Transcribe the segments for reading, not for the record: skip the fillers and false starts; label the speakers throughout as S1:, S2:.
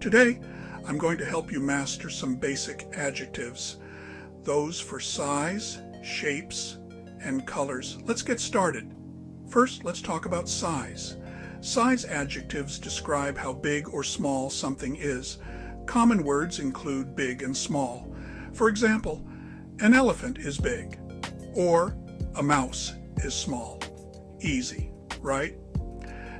S1: Today, I'm going to help you master some basic adjectives, those for size, shapes, and colors. Let's get started. First, let's talk about size. Size adjectives describe how big or small something is. Common words include big and small. For example, an elephant is big, or a mouse is small. Easy, right?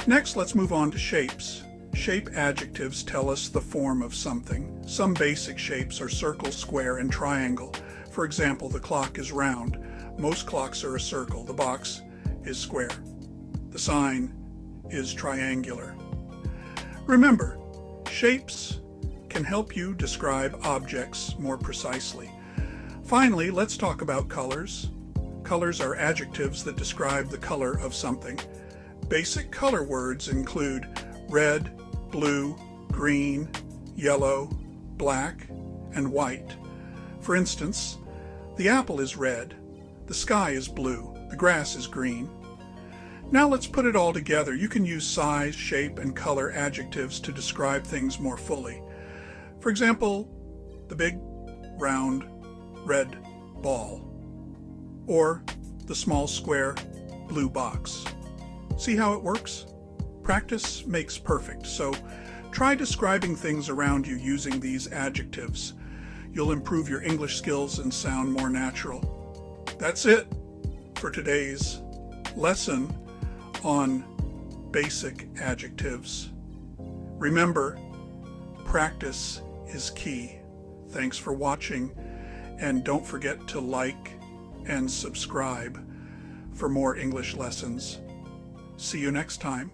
S1: Next, let's move on to shapes. Shape adjectives tell us the form of something. Some basic shapes are circle, square, and triangle. For example, the clock is round. Most clocks are a circle. The box is square. The sign is triangular. Remember, shapes can help you describe objects more precisely. Finally, let's talk about colors. Colors are adjectives that describe the color of something. Basic color words include red, blue, green, yellow, black, and white. For instance, the apple is red, the sky is blue, the grass is green. Now let's put it all together. You can use size, shape, and color adjectives to describe things more fully. For example, the big, round, red ball, or the small, square, blue box. See how it works? Practice makes perfect, so try describing things around you using these adjectives. You'll improve your English skills and sound more natural. That's it for today's lesson on basic adjectives. Remember, practice is key. Thanks for watching, and don't forget to like and subscribe for more English lessons. See you next time.